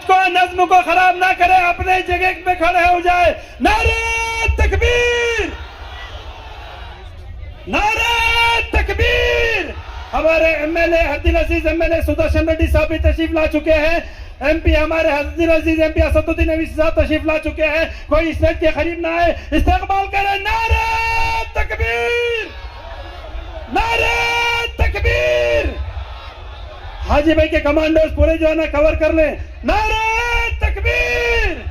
को नज्म को खराब ना करे, अपने जगह पे खड़े हो जाए। नारे तकबीर, नारे तकबीर। हमारे एमएलए हदील अजीज एमएलए सुदर्शन रेड्डी साहब भी तशरीफ ला चुके हैं। एमपी हमारे हदील अजीज एमपी असदुद्दीन अवीसी साहब तशरीफ ला चुके हैं। कोई स्टेज के करीब ना आए, इस्तेकबाल करें। नारे तकबीर, नारे तकबीर। हाजी भाई के कमांडोज पूरे जो है ना कवर कर लें। नारे तकबीर,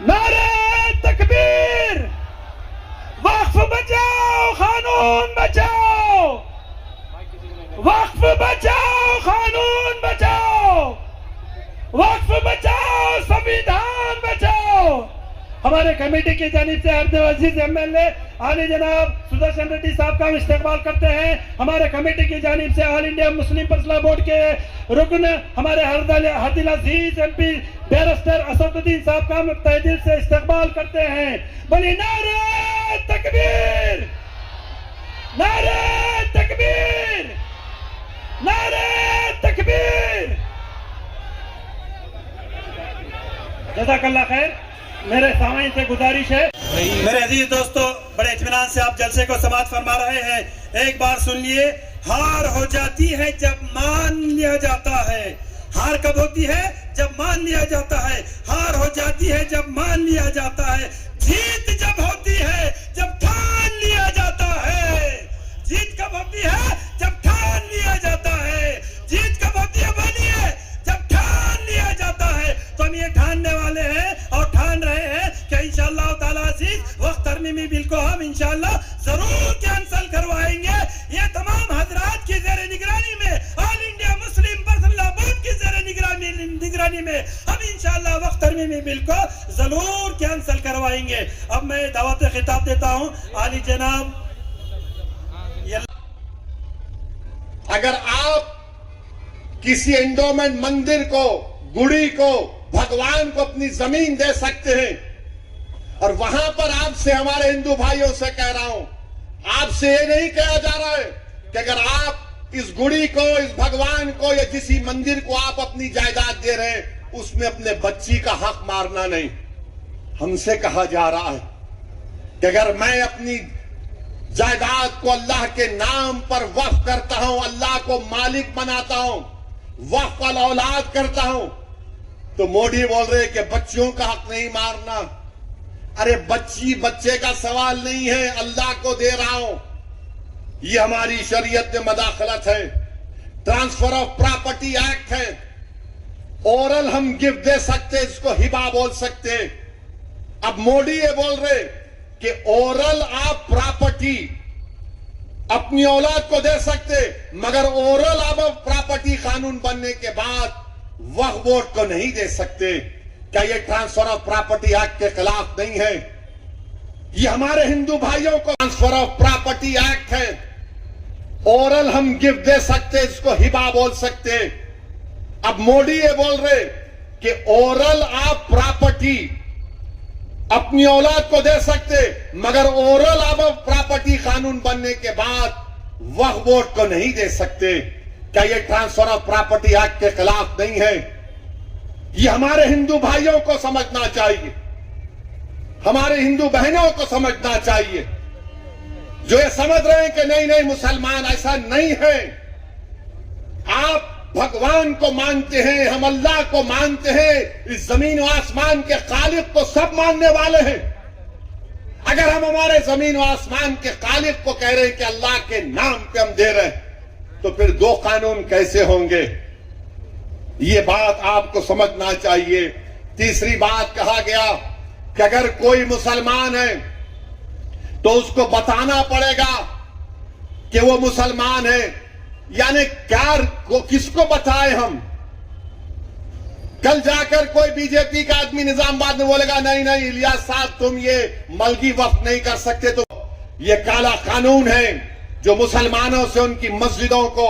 नारे तकबीर। वक्फ बचाओ, कानून बचाओ, वक्फ बचाओ, कानून बचाओ, वक्फ बचाओ, संविधान बचाओ। हमारे कमेटी की जानिब से हदील अजीज एमएलए आली जनाब सुदर्शन रेड्डी साहब का इस्तेकबाल करते हैं। हमारे कमेटी की जानिब से all India Muslim personal board के रुकन हमारे हदील अजीज एमपी बैरिस्टर असदुद्दीन साहब का तहे दिल से इस्तेकबाल करते हैं। बोली नारे तकबीर, नारे तकबीर, नारे तकबीर। जज़ाकल्लाह खैर। मेरे सामने से गुजारिश है, मेरे अजीज दोस्तों, बड़े इत्मीनान से आप जलसे को समाअत फरमा रहे हैं। एक बार सुन लिए, हार हो जाती है जब मान लिया जाता है। हार कब होती है? जब मान लिया जाता है। हार हो जाती है जब मान लिया जाता है। जीत जब होती है जब ठान लिया जाता है। जीत कब होती है? जब ठान लिया जाता है। जीत कब होती है? बनिए, जब ठान लिया जाता है। तो हम ये ठानने वाले हैं और ठान रहे हैं कि इंशाअल्लाह ताला अजीज वक्त तरमीमी बिल को हम इंशाअल्लाह जरूर कैंसल करवाएंगे। ये तमाम हजरात की ज़ेरे निगरानी में, all India Muslim personal board की ज़ेरे निगरानी में हम इंशाअल्लाह वक्त तरमीमी बिल को जरूर कैंसल करवाएंगे। अब मैं दावत खिताब देता हूँ आली जनाब। अगर आप किसी एंडोमेंट मंदिर को, गुड़ी को, भगवान को अपनी जमीन दे सकते हैं, और वहां पर आपसे, हमारे हिंदू भाइयों से कह रहा हूं, आपसे ये नहीं कहा जा रहा है कि अगर आप इस गुड़ी को, इस भगवान को या किसी मंदिर को आप अपनी जायदाद दे रहे हैं, उसमें अपने बच्ची का हक मारना नहीं। हमसे कहा जा रहा है कि अगर मैं अपनी जायदाद को अल्लाह के नाम पर वक्फ करता हूं, अल्लाह को मालिक बनाता हूं, वक्फ अल औलाद करता हूं, तो मोदी बोल रहे कि बच्चियों का हक नहीं मारना। अरे बच्ची बच्चे का सवाल नहीं है, अल्लाह को दे रहा हूं। ये हमारी शरीयत में मदाखलत है। ट्रांसफर ऑफ प्रॉपर्टी एक्ट है। ओरल हम गिफ्ट दे सकते, इसको हिबा बोल सकते। अब मोदी ये बोल रहे कि ओरल आप प्रॉपर्टी अपनी औलाद को दे सकते, मगर ओरल आप प्रॉपर्टी कानून बनने के बाद वक्फ बोर्ड को नहीं दे सकते। क्या ये ट्रांसफर ऑफ प्रॉपर्टी एक्ट के खिलाफ नहीं है? ये हमारे हिंदू भाइयों को ट्रांसफर ऑफ प्रॉपर्टी एक्ट है। ओरल हम गिफ्ट दे सकते, इसको हिबा बोल सकते। अब मोदी ये बोल रहे कि ओरल आप प्रॉपर्टी अपनी औलाद को दे सकते, मगर ओरल आप प्रॉपर्टी कानून बनने के बाद वक्फ बोर्ड को नहीं दे सकते। क्या ये ट्रांसफर ऑफ प्रॉपर्टी एक्ट के खिलाफ नहीं है? ये हमारे हिंदू भाइयों को समझना चाहिए, हमारे हिंदू बहनों को समझना चाहिए, जो ये समझ रहे हैं कि नहीं नहीं मुसलमान ऐसा नहीं है। आप भगवान को मानते हैं, हम अल्लाह को मानते हैं, इस जमीन और आसमान के खालिक को सब मानने वाले हैं। अगर हम हमारे जमीन और आसमान के खालिक को कह रहे हैं कि अल्लाह के नाम पे हम दे रहे हैं, तो फिर दो कानून कैसे होंगे? ये बात आपको समझना चाहिए। तीसरी बात कहा गया कि अगर कोई मुसलमान है तो उसको बताना पड़ेगा कि वो मुसलमान है। यानी क्या किसको बताए हम? कल जाकर कोई बीजेपी का आदमी निजामाबाद में बोलेगा नहीं नहीं इलियास साहब तुम ये मलगी वक्फ नहीं कर सकते, तो ये काला कानून है जो मुसलमानों से उनकी मस्जिदों को,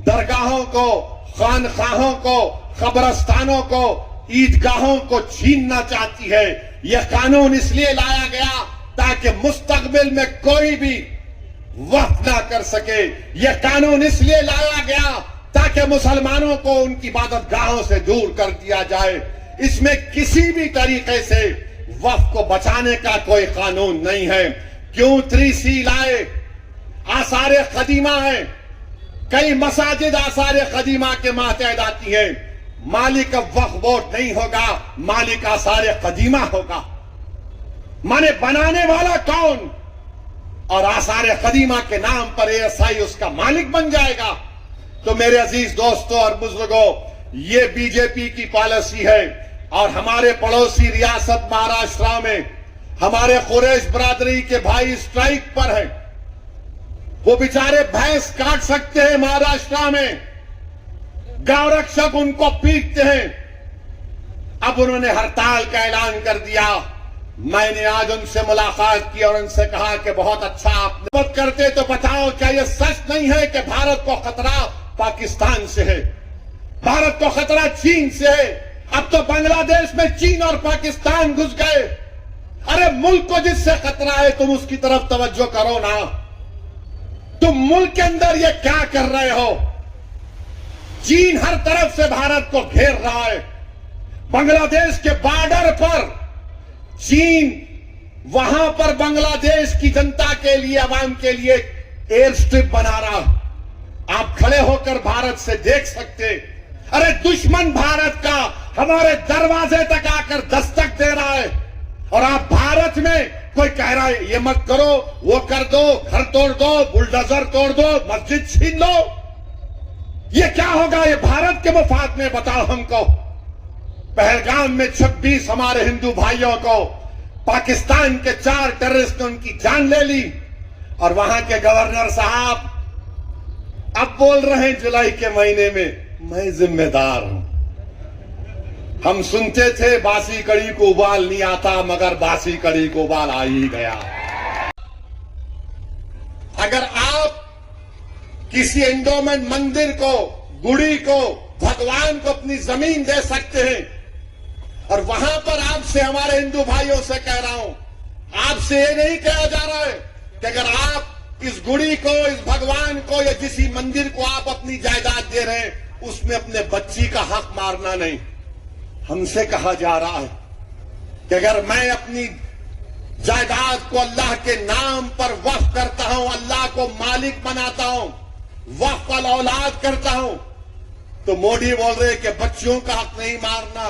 दरगाहों को, खानखाहों को, कब्रस्तानों को, ईदगाहों को छीनना चाहती है। यह कानून इसलिए लाया गया ताकि मुस्तकबिल में कोई भी वक्फ ना कर सके। यह कानून इसलिए लाया गया ताकि मुसलमानों को उनकी इबादत गाहों से दूर कर दिया जाए। इसमें किसी भी तरीके से वक्फ को बचाने का कोई कानून नहीं है। क्यों 3C लाए? आसार कदीमा है, कई मसाजिद आसार कदीमा के मातहत आती है। मालिक वक्फ बोर्ड नहीं होगा, मालिक आसार कदीमा होगा। माने बनाने वाला कौन? और आसार कदीमा के नाम पर ASI उसका मालिक बन जाएगा। तो मेरे अजीज दोस्तों और बुजुर्गों, ये बीजेपी की पॉलिसी है। और हमारे पड़ोसी रियासत महाराष्ट्र में हमारे कुरैश बरादरी के भाई स्ट्राइक पर हैं। वो बेचारे भैंस काट सकते हैं महाराष्ट्र में, गांव रक्षक उनको पीटते हैं। अब उन्होंने हड़ताल का ऐलान कर दिया। मैंने आज उनसे मुलाकात की और उनसे कहा कि बहुत अच्छा आप मत करते तो बताओ, क्या यह सच नहीं है कि भारत को खतरा पाकिस्तान से है, भारत को खतरा चीन से है? अब तो बांग्लादेश में चीन और पाकिस्तान घुस गए। अरे मुल्क को जिससे खतरा है तुम उसकी तरफ तवज्जो करो ना। तुम मुल्क के अंदर ये क्या कर रहे हो? चीन हर तरफ से भारत को घेर रहा है। बांग्लादेश के बॉर्डर पर चीन वहां पर बांग्लादेश की जनता के लिए, अवाम के लिए एयर स्ट्रिप बना रहा। आप खड़े होकर भारत से देख सकते। अरे दुश्मन भारत का हमारे दरवाजे तक आकर दस्तक दे रहा है और आप भारत में कोई कह रहा है ये मत करो, वो कर दो, घर तोड़ दो, बुलडोजर तोड़ दो, मस्जिद छीन लो। ये क्या होगा? ये भारत के मफाद में? बताओ हमको। पहलगाम में 26 हमारे हिंदू भाइयों को पाकिस्तान के 4 टेररिस्ट ने उनकी जान ले ली और वहां के गवर्नर साहब अब बोल रहे हैं जुलाई के महीने में मैं जिम्मेदार हूं। हम सुनते थे बासी कड़ी को उबाल नहीं आता, मगर बासी कड़ी को उबाल आ ही गया। अगर आप किसी एंडोमेंट मंदिर को, गुड़ी को, भगवान को अपनी जमीन दे सकते हैं और वहां पर आपसे, हमारे हिंदू भाइयों से कह रहा हूं, आपसे ये नहीं कहा जा रहा है कि अगर आप इस गुड़ी को, इस भगवान को या किसी मंदिर को आप अपनी जायदाद दे रहे हैं, उसमें अपने बच्ची का हक मारना नहीं। हमसे कहा जा रहा है कि अगर मैं अपनी जायदाद को अल्लाह के नाम पर वक्फ करता हूं, अल्लाह को मालिक बनाता हूं, वक्फ अल औलाद करता हूं, तो मोदी बोल रहे कि बच्चियों का हक नहीं मारना।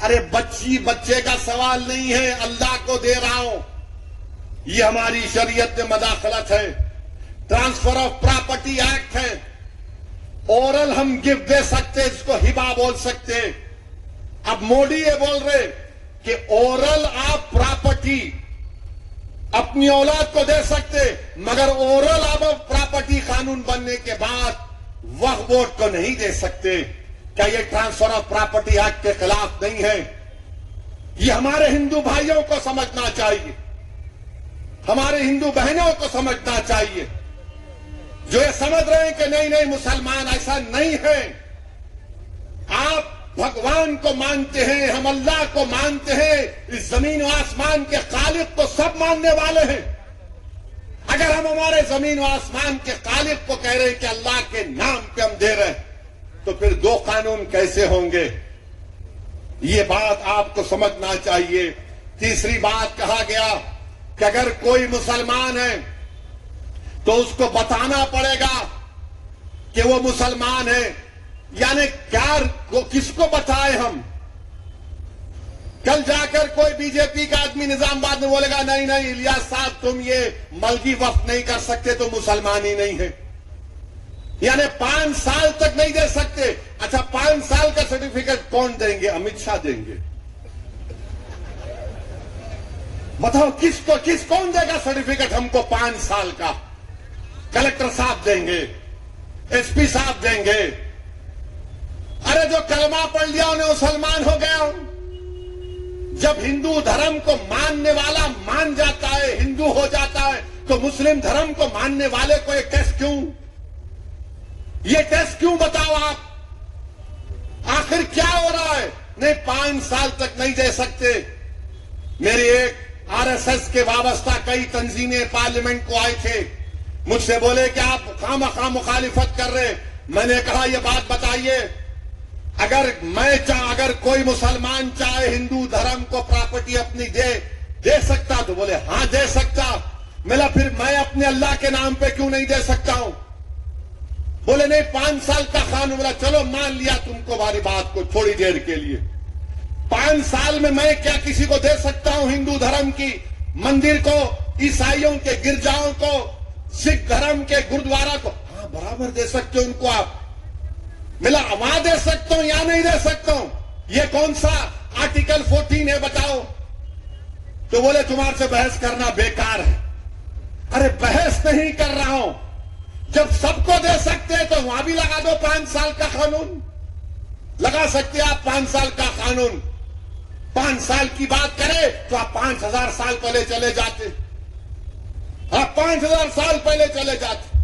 अरे बच्ची बच्चे का सवाल नहीं है, अल्लाह को दे रहा हूं। ये हमारी शरीयत में मदाखलत है। ट्रांसफर ऑफ प्रॉपर्टी एक्ट है। ओरल हम गिफ्ट दे सकते, इसको हिबा बोल सकते। अब मोदी ये बोल रहे कि ओरल आप प्रॉपर्टी अपनी औलाद को दे सकते, मगर ओरल आप प्रॉपर्टी कानून बनने के बाद वक्फ बोर्ड को नहीं दे सकते। क्या ये ट्रांसफर ऑफ प्रॉपर्टी एक्ट के खिलाफ नहीं है? ये हमारे हिंदू भाइयों को समझना चाहिए, हमारे हिंदू बहनों को समझना चाहिए, जो ये समझ रहे हैं कि नहीं नहीं मुसलमान ऐसा नहीं है। आप भगवान को मानते हैं, हम अल्लाह को मानते हैं, इस जमीन और आसमान के खालिक को सब मानने वाले हैं। अगर हम हमारे जमीन और आसमान के खालिक को कह रहे हैं कि अल्लाह के नाम पे हम दे रहे हैं, तो फिर 2 कानून कैसे होंगे? ये बात आपको समझना चाहिए। तीसरी बात कहा गया कि अगर कोई मुसलमान है तो उसको बताना पड़ेगा कि वो मुसलमान है। यानी क्या को किसको बताए हम? कल जाकर कोई बीजेपी का आदमी निजामाबाद में बोलेगा नहीं नहीं इलियास साहब तुम ये मलगी वक्फ नहीं कर सकते, तो मुसलमान ही नहीं है। यानी 5 साल तक नहीं दे सकते। अच्छा 5 साल का सर्टिफिकेट कौन देंगे? अमित शाह देंगे। बताओ कौन देगा सर्टिफिकेट हमको 5 साल का? कलेक्टर साहब देंगे, एसपी साहब देंगे। अरे जो कलमा पढ़ लिया उन्हें मुसलमान हो गया। जब हिंदू धर्म को मानने वाला मान जाता है, हिंदू हो जाता है, तो मुस्लिम धर्म को मानने वाले को ये टेस्ट क्यों? ये टेस्ट क्यों? बताओ आप, आखिर क्या हो रहा है? नहीं 5 साल तक नहीं दे सकते। मेरे एक आरएसएस के वाबस्ता कई तंजीमें पार्लियामेंट को आए थे, मुझसे बोले कि आप खामखा मुखालिफत कर रहे। मैंने कहा यह बात बताइए, अगर कोई मुसलमान चाहे हिंदू धर्म को प्रॉपर्टी अपनी दे सकता, तो बोले हां दे सकता। मिला फिर मैं अपने अल्लाह के नाम पे क्यों नहीं दे सकता हूं? बोले नहीं 5 साल का कानून। बोला चलो मान लिया तुमको हमारी बात को थोड़ी देर के लिए। 5 साल में मैं क्या किसी को दे सकता हूं? हिंदू धर्म की मंदिर को, ईसाइयों के गिरजाओं को, सिख धर्म के गुरुद्वारा को? हाँ बराबर दे सकते हो उनको आप। मिला वहां दे सकता हूं या नहीं दे सकता हूं? ये कौन सा आर्टिकल 14 है बताओ? तो बोले तुम्हारे से बहस करना बेकार है। अरे बहस नहीं कर रहा हूं, जब सबको दे सकते हैं तो वहां भी लगा दो 5 साल का कानून। लगा सकते आप 5 साल का कानून। 5 साल की बात करें तो आप 5000 साल पहले चले जाते। आप 5000 साल पहले चले जाते।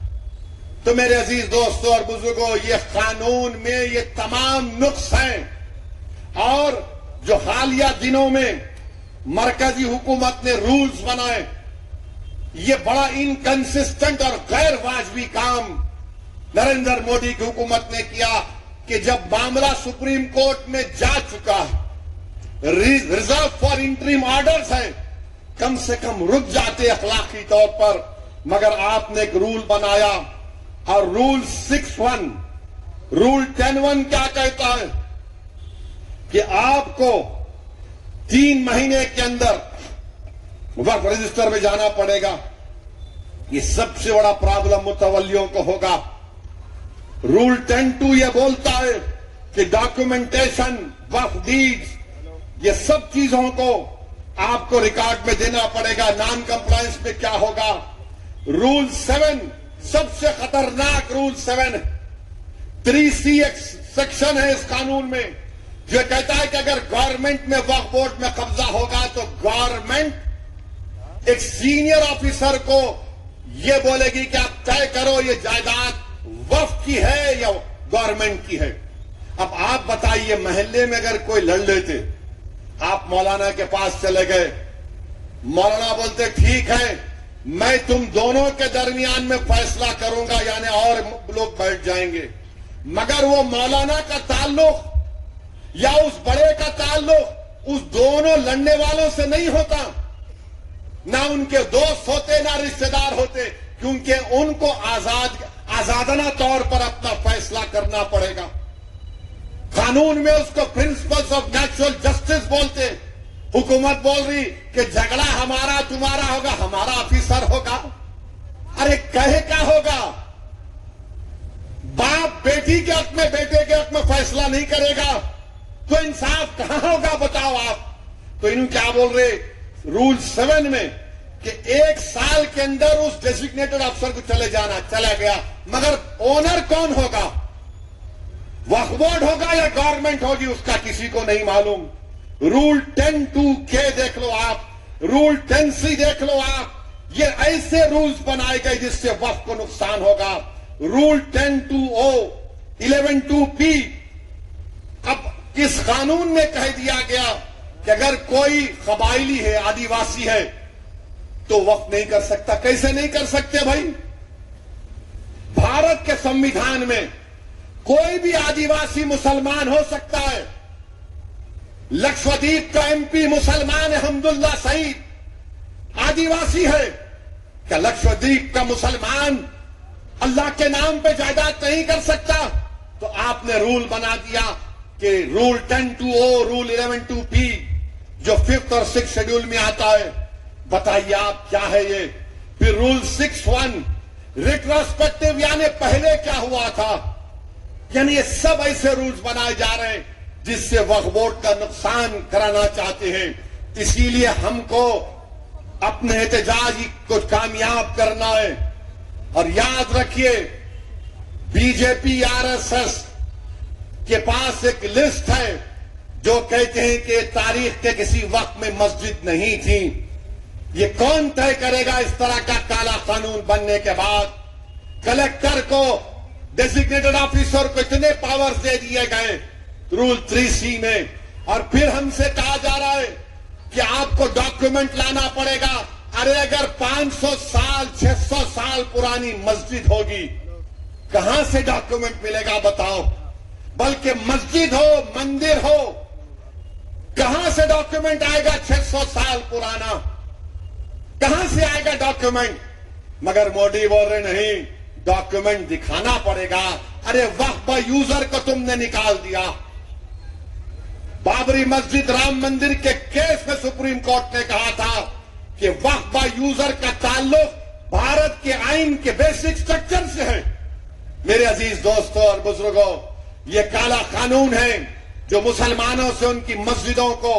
तो मेरे अजीज दोस्तों और बुजुर्गों, ये कानून में ये तमाम नुक्स हैं। और जो हालिया दिनों में मरकजी हुकूमत ने रूल्स बनाए, ये बड़ा इनकंसिस्टेंट और गैर वाजबी काम नरेंद्र मोदी की हुकूमत ने किया कि जब मामला सुप्रीम कोर्ट में जा चुका है, रिजर्व फॉर इंटरिम ऑर्डर्स है, कम से कम रुक जाते अखलाकी तौर पर। मगर आपने एक रूल बनाया और रूल 6(1) रूल 10(1) क्या कहता है कि आपको 3 महीने के अंदर वक्फ रजिस्टर में जाना पड़ेगा। ये सबसे बड़ा प्रॉब्लम मुतवल्लियों को होगा। रूल 10(2) यह बोलता है कि डॉक्यूमेंटेशन, वक्फ डीड्स, ये सब चीजों को आपको रिकॉर्ड में देना पड़ेगा। नॉन कंप्लायंस में क्या होगा? रूल 7 सबसे खतरनाक रूल 7 3C एक सेक्शन है इस कानून में जो कहता है कि अगर गवर्नमेंट में वक्फ बोर्ड में कब्जा होगा तो गवर्नमेंट एक सीनियर ऑफिसर को यह बोलेगी कि आप तय करो ये जायदाद वक्फ की है या गवर्नमेंट की है। अब आप बताइए, मोहल्ले में अगर कोई लड़ लेते, आप मौलाना के पास चले गए, मौलाना बोलते ठीक है मैं तुम दोनों के दरमियान में फैसला करूंगा, यानी और लोग बैठ जाएंगे, मगर वो मौलाना का ताल्लुक या उस बड़े का ताल्लुक उस दोनों लड़ने वालों से नहीं होता, ना उनके दोस्त होते ना रिश्तेदार होते, क्योंकि उनको आजादाना तौर पर अपना फैसला करना पड़ेगा। कानून में उसको प्रिंसिपल्स ऑफ नेचुरल जस्टिस बोलते। हुकूमत बोल रही कि झगड़ा हमारा तुम्हारा होगा, हमारा ऑफिसर होगा। अरे कहे क्या होगा? बाप बेटी के हक में, बेटे के हक में फैसला नहीं करेगा तो इंसाफ कहां होगा बताओ आप? तो इन्होंने क्या बोल रहे रूल 7 में कि 1 साल के अंदर उस डेजिग्नेटेड अफसर को चला गया, मगर ओनर कौन होगा? वक्फ बोर्ड होगा या गवर्नमेंट होगी, उसका किसी को नहीं मालूम। रूल 10(2) देख लो आप, रूल 10(C) देख लो आप, ये ऐसे रूल्स बनाए गए जिससे वक्फ को नुकसान होगा। Rule 10(2)O, 11(2)P। अब इस कानून में कह दिया गया कि अगर कोई कबायली है, आदिवासी है, तो वक्फ नहीं कर सकता। कैसे नहीं कर सकते भाई? भारत के संविधान में कोई भी आदिवासी मुसलमान हो सकता है। लक्षद्वीप का MP मुसलमान है, हमदुल्ला सईद आदिवासी है। क्या लक्षद्वीप का मुसलमान अल्लाह के नाम पे जायदाद नहीं कर सकता? तो आपने रूल बना दिया कि रूल 10(2)O, रूल 11(2)P जो 5th और 6th शेड्यूल में आता है। बताइए आप क्या है ये? फिर रूल 6(1) रिट्रोस्पेक्टिव, यानी पहले क्या हुआ था। यानी ये सब ऐसे रूल्स बनाए जा रहे हैं जिससे वक्फ बोर्ड का नुकसान कराना चाहते हैं। इसीलिए हमको अपने एहतजाज को कामयाब करना है। और याद रखिए, बीजेपी RSS के पास एक लिस्ट है जो कहते हैं कि तारीख के किसी वक्त में मस्जिद नहीं थी। ये कौन तय करेगा? इस तरह का काला कानून बनने के बाद कलेक्टर को, डेजिग्नेटेड ऑफिसर को इतने पावर्स दे दिए गए रूल 3C में। और फिर हमसे कहा जा रहा है कि आपको डॉक्यूमेंट लाना पड़ेगा। अरे अगर 500 साल 600 साल पुरानी मस्जिद होगी, कहां से डॉक्यूमेंट मिलेगा बताओ? बल्कि मस्जिद हो, मंदिर हो, कहां से डॉक्यूमेंट आएगा 600 साल पुराना? कहां से आएगा डॉक्यूमेंट? मगर मोदी बोल रहे नहीं, डॉक्यूमेंट दिखाना पड़ेगा। अरे वक्फ यूजर को तुमने निकाल दिया। बाबरी मस्जिद, राम मंदिर के केस में सुप्रीम कोर्ट ने कहा था कि वक्फ यूजर का ताल्लुक भारत के आइन के बेसिक स्ट्रक्चर से है। मेरे अजीज दोस्तों और बुजुर्गों, ये काला कानून है जो मुसलमानों से उनकी मस्जिदों को,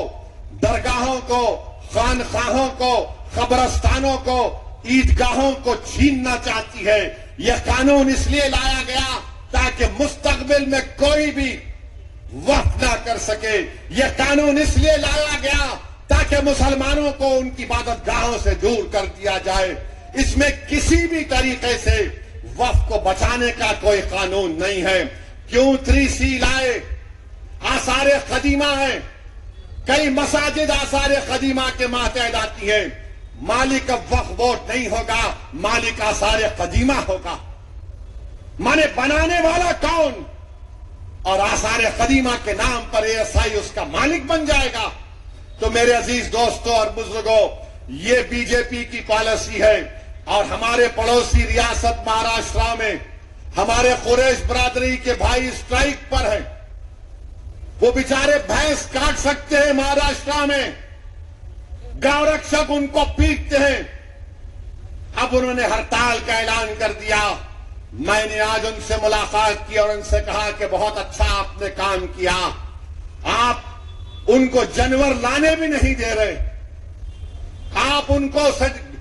दरगाहों को, खानखाहों को, कब्रस्तानों को, ईदगाहों को छीनना चाहती है। यह कानून इसलिए लाया गया ताकि मुस्तकबिल में कोई भी वक्फ ना कर सके। यह कानून इसलिए लाया गया ताकि मुसलमानों को उनकी इबादतगाहों से दूर कर दिया जाए। इसमें किसी भी तरीके से वक्फ को बचाने का कोई कानून नहीं है। क्यों 3C लाए? आसार कदीमा है, कई मसाजिद आसार कदीमा के मातहत आती है। मालिक वक्फ बोर्ड नहीं होगा, मालिक आसार कदीमा होगा। माने बनाने वाला कौन? और आसार कदीमा के नाम पर ASI उसका मालिक बन जाएगा। तो मेरे अजीज दोस्तों और बुजुर्गों, ये बीजेपी की पॉलिसी है। और हमारे पड़ोसी रियासत महाराष्ट्र में हमारे कुरैश बरादरी के भाई स्ट्राइक पर हैं। वो बेचारे भैंस काट सकते हैं महाराष्ट्र में, गांव रक्षक उनको पीटते हैं। अब उन्होंने हड़ताल का ऐलान कर दिया। मैंने आज उनसे मुलाकात की और उनसे कहा कि बहुत अच्छा आपने काम किया। आप उनको जानवर लाने भी नहीं दे रहे, आप उनको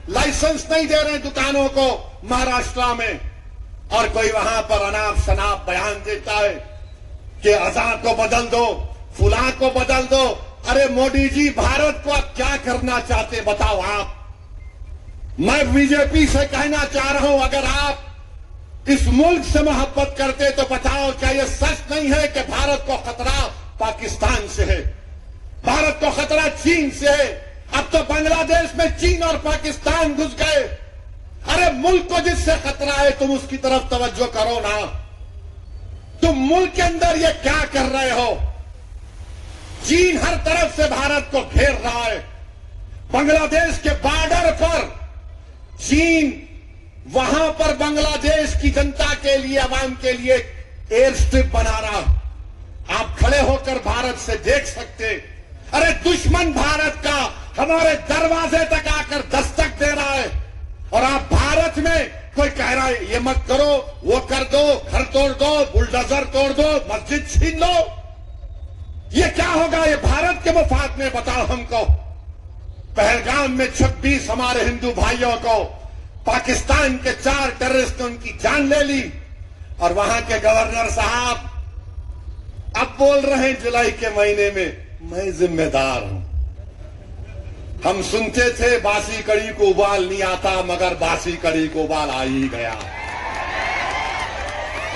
लाइसेंस नहीं दे रहे दुकानों को महाराष्ट्र में। और कोई वहां पर अनाप शनाप बयान देता है कि अज़ान को बदल दो, फुला को बदल दो। अरे मोदी जी, भारत को आप क्या करना चाहते बताओ आप? मैं बीजेपी से कहना चाह रहा हूं, अगर आप इस मुल्क से मोहब्बत करते तो बताओ, क्या यह सच नहीं है कि भारत को खतरा पाकिस्तान से है, भारत को खतरा चीन से है? अब तो बांग्लादेश में चीन और पाकिस्तान घुस गए। अरे मुल्क को जिससे खतरा है तुम उसकी तरफ तवज्जो करो ना। तुम मुल्क के अंदर ये क्या कर रहे हो? चीन हर तरफ से भारत को घेर रहा है। बांग्लादेश के बॉर्डर पर चीन वहां पर बांग्लादेश की जनता के लिए, अवाम के लिए एयर स्ट्रिप बना रहा। आप खड़े होकर भारत से देख सकते। अरे दुश्मन भारत का हमारे दरवाजे तक आकर दस्तक दे रहा है और आप भारत में कोई कह रहा है ये मत करो, वो कर दो, घर तोड़ दो, बुलडोजर तोड़ दो, मस्जिद छीन लो। ये क्या होगा? ये भारत के मफाद में बताओ हमको। पहलगाम में 26 हमारे हिंदू भाइयों को पाकिस्तान के 4 टेररिस्ट ने उनकी जान ले ली और वहां के गवर्नर साहब अब बोल रहे हैं जुलाई के महीने में मैं जिम्मेदार हूं। हम सुनते थे बासी कड़ी को उबाल नहीं आता, मगर बासी कड़ी को उबाल आ ही गया।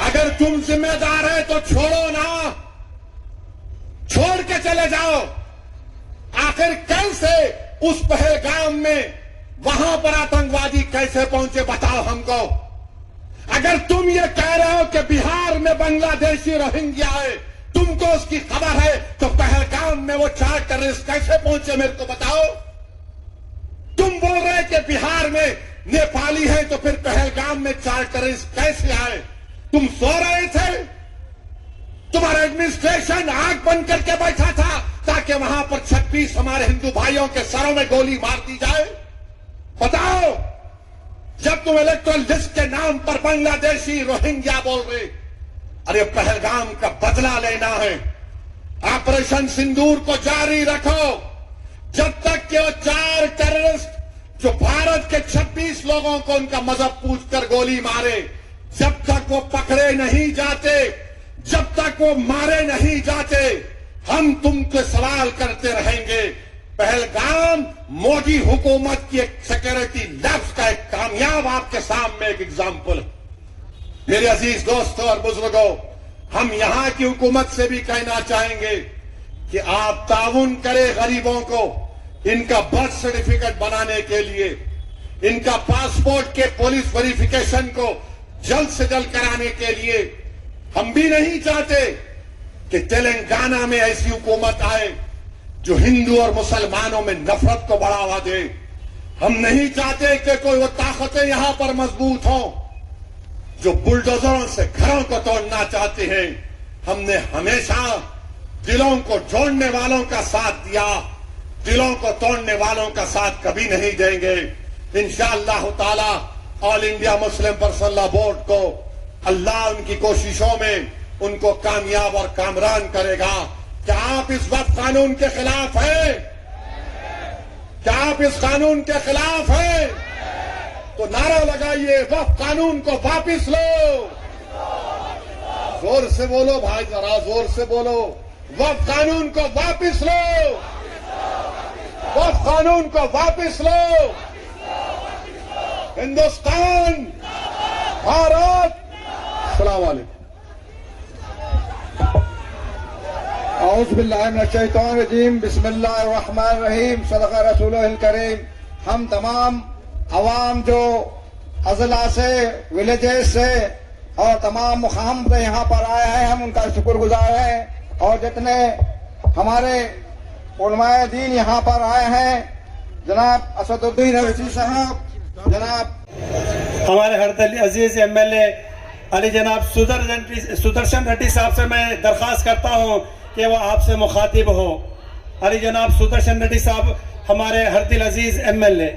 अगर तुम जिम्मेदार है तो छोड़ो ना, छोड़ के चले जाओ। आखिर कैसे उस पहलगाम में वहां पर आतंकवादी कैसे पहुंचे बताओ हमको। अगर तुम ये कह रहे हो कि बिहार में बांग्लादेशी रोहिंग्या है, तुमको उसकी खबर है, तो पहलगाम में वो 4 टेररिस्ट कैसे पहुंचे मेरे को बताओ। तुम बोल रहे कि बिहार में नेपाली है, तो फिर पहलगाम में 4 टेररिस्ट कैसे आए? तुम सो रहे थे? तुम्हारा एडमिनिस्ट्रेशन आंख बंद करके बैठा था ताकि वहां पर 26 हमारे हिंदू भाइयों के सरों में गोली मार दी जाए? बताओ। जब तुम इलेक्टोरल लिस्ट के नाम पर बांग्लादेशी रोहिंग्या बोल रहे, अरे पहलगाम का बदला लेना है। ऑपरेशन सिंदूर को जारी रखो जब तक कि वो 4 टेररिस्ट जो भारत के 26 लोगों को उनका मजहब पूछकर गोली मारे, जब तक वो पकड़े नहीं जाते, जब तक वो मारे नहीं जाते, हम तुमसे सवाल करते रहेंगे। पहलगाम मोदी हुकूमत की एक सिक्योरिटी लैब्स का एक कामयाब आपके सामने एक एग्जाम्पल। मेरे अजीज दोस्तों और बुजुर्गों, हम यहां की हुकूमत से भी कहना चाहेंगे कि आप ताउन करें गरीबों को इनका बर्थ सर्टिफिकेट बनाने के लिए, इनका पासपोर्ट के पुलिस वेरिफिकेशन को जल्द से जल्द कराने के लिए हम भी नहीं चाहते कि तेलंगाना में ऐसी हुकूमत आए जो हिंदू और मुसलमानों में नफरत को बढ़ावा दे। हम नहीं चाहते कि कोई वो ताकतें यहां पर मजबूत हों जो बुलडोजरों से घरों को तोड़ना चाहते हैं। हमने हमेशा दिलों को जोड़ने वालों का साथ दिया, दिलों को तोड़ने वालों का साथ कभी नहीं देंगे। इंशाअल्लाह ताला all India Muslim personal law board को अल्लाह उनकी कोशिशों में उनको कामयाब और कामरान करेगा। क्या आप इस वक्त कानून के खिलाफ हैं? क्या आप इस कानून के खिलाफ हैं? तो नारा लगाइए, वक्फ कानून को वापिस लो। जोर से बोलो भाई, जरा जोर से बोलो। वक्फ कानून को वापिस लो, वक्फ कानून को वापिस लो। हिंदुस्तान, भारत, अस्सलाम वालेकुम। औज़ु बिल्लाहि मिनश शैतानिर रजीम, बिस्मिल्लाहिर रहमानिर रहीम, सदक़ा रसूलुल करीम। हम तमाम अवाम जो अज़ला से, विलेजेस से और तमाम मुकाम से यहाँ पर आए हैं, हम उनका शुक्रगुजार हैं। और जितने हमारे उलमाए दीन यहाँ पर आए हैं, जनाब असदुद्दीन अवैसी साहब, जनाब हमारे हरदल अजीज एमएलए अली जनाब सुदर्शन रेड्डी साहब से मैं दरख्वास्त करता हूँ कि वो आपसे मुखातिब हो। अली जनाब सुदर्शन रेड्डी साहब हमारे हरदिल अजीज एमएलए।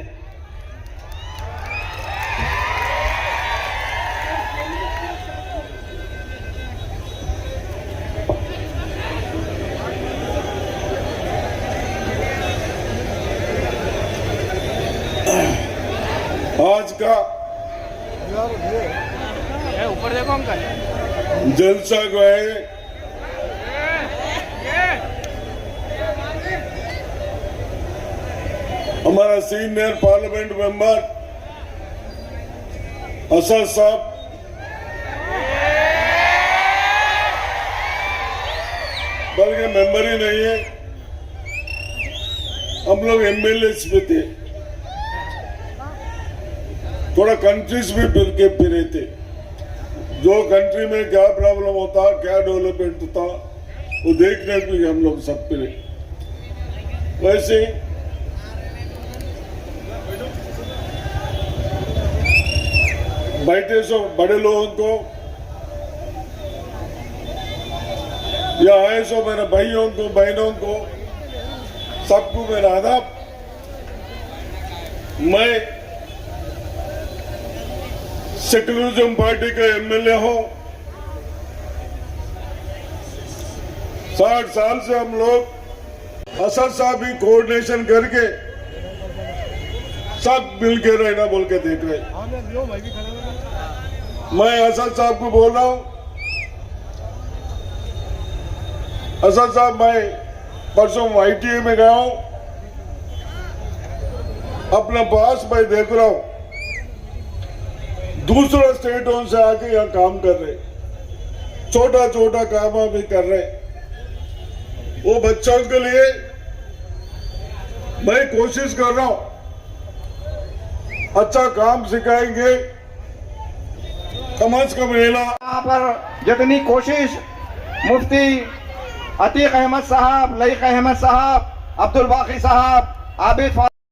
आज का ऊपर देखो अंकल, जलसा जो है हमारा सीनियर पार्लियामेंट मेंबर असद साहब बल्कि मेंबर ही नहीं है, हम लोग एमएलए भी थे, थोड़ा कंट्रीज भी फिरे थे। जो कंट्री में क्या प्रॉब्लम होता, क्या डेवलपमेंट होता, वो देखने भी हम लोग सब फिरे। वैसे बैठे सो बड़े लोगों को या आए सो मेरे भाइयों को, बहनों को, सबको मेरा आदाब। मैं सेकुलरिज्म पार्टी का एमएलए हूं। 60 साल से हम लोग असद साहब भी कोऑर्डिनेशन करके सब मिलके रहना बोल के देख रहे। मैं असद साहब को बोल रहा हूं, असद साहब मैं परसों ITA में गया हूं, अपना पास मैं देख रहा हूं दूसरे स्टेटों से आके यहाँ काम कर रहे, छोटा छोटा काम भी कर रहे। वो बच्चों के लिए मैं कोशिश कर रहा हूं, अच्छा काम सिखाएंगे। कम से कम यहाँ पर जितनी कोशिश मुफ्ती अतीक अहमद साहब, लईक अहमद साहब, अब्दुल बाकी साहब, आबिद